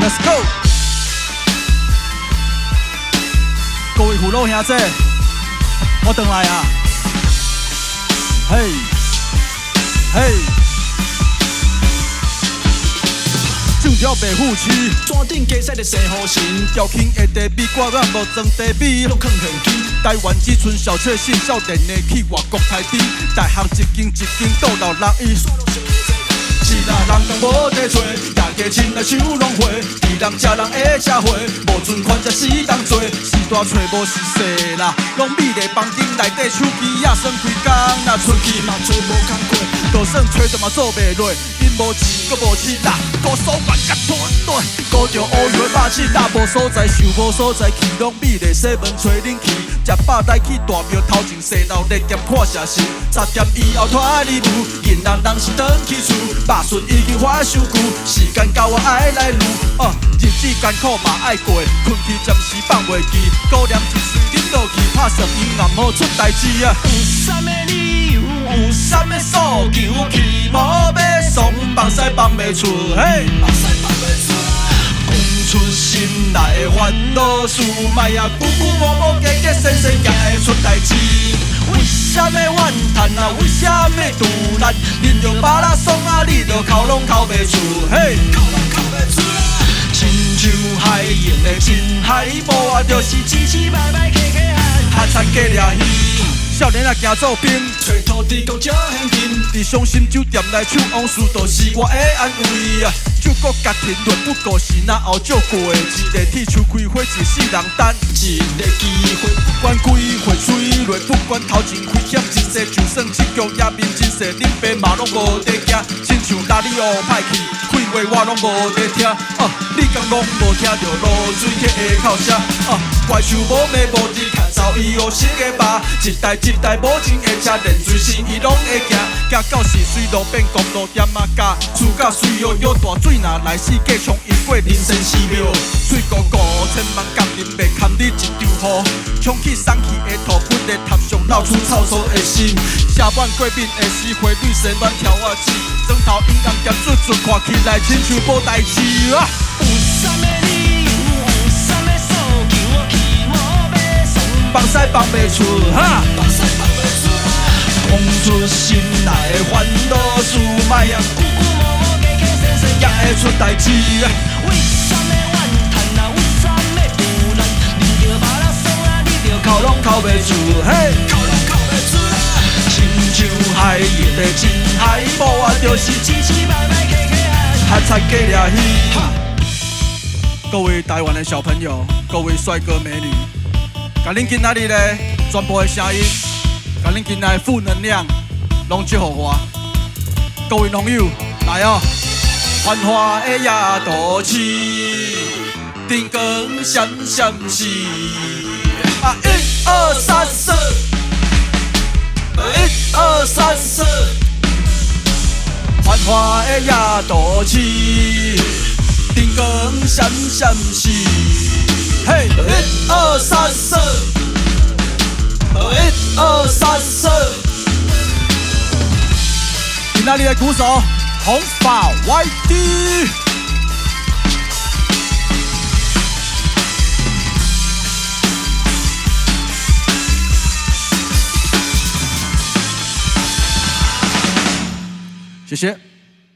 Let's go！ 各位父老兄弟，我回来啊！嘿，嘿。 上条白虎区，山顶加西的生好神，条轻的地比我咱无装地比，拢藏现金。台湾只剩小确幸，少年的去外国开滴，大项一间一间倒到人伊。是啦，人讲无地找，大家亲来抢拢花，伊人吃人会吃花，无存款才死人做，是大找无是细啦，拢美丽房间内底手机也算开工，若出去嘛找无工课，就算找着嘛做袂落。 无钱，阁无钱啦，高手管甲团队，高着乌油的霸气，大无所在，想无所在，去拢美丽西门找恁去，食饱来去大庙头前西楼热店看社事，10点以后拖你舞，因人人是转去厝，肉笋已经发收久，时间到我爱来撸，日子艰苦嘛爱过，困去暂时放袂记，高粱一随恁落去，拍算阴暗好出代志啊。有啥物理由？有啥物诉求？去无要送。 放屎放袂出，嘿！放屎放袂出，讲出心内的烦恼事，莫呀久久无无加加生生也会出代志。为啥要怨叹啊？为啥要杜烂？恁着巴拉爽啊，你着哭拢哭袂出，嘿！哭拢哭袂出啊！亲像海涌的深海无啊，着是痴痴歹歹客客喊，哈惨假掠鱼。 少年啊，行做兵，找土地公借现金，伫伤心酒店内唱往事，就是我的安慰啊。酒国家庭论不过是那后照过的，一个铁树开花，一世人等，一个机会，不管几回水落，不管头前危险，一世就算七局也面真世，恁爸妈拢无得惊，亲像拉你乌歹去，开话我拢无得听，你敢拢无听着落水客的口声，怪兽无骂无字，看走伊学识的吧，一代一代无钱的车，连水是伊拢会行，行到是水路变公路点啊加，厝甲水摇摇大水若来死过冲淹过人生寺庙，水汩汩千万工人袂堪你一场雨，冲去送去的土本的塔上闹出臭臭的心，下半过面的时花蕊生乱跳啊枝，砖头阴暗点准准看起来亲像无代志啊。有啥物理由？有啥物诉求？去无要送，放屎放袂出，哈！放屎放袂出，讲出心内的烦恼事，莫呀久久无无加加生生也会出代志。为啥要怨叹啊？为啥要杜烂？你着巴拉爽啊，你着哭拢哭袂出，嘿！哭拢哭袂出啊！亲像海涌的深海无啊，着是痴痴歹歹客客喊，哈惨假掠鱼。各位台湾的小朋友，各位帅哥美女，甲恁今仔日咧传播的声音，甲恁今仔的负能量，拢祝福我。各位朋友，来哦！繁华的夜都市，灯光闪闪是啊，1、2、3、4，1、2、3、4，繁华的夜都市。 灯光闪闪是，嘿，1、2、3、4，1、2、3、4。今仔日的鼓手红发 YD， 谢谢。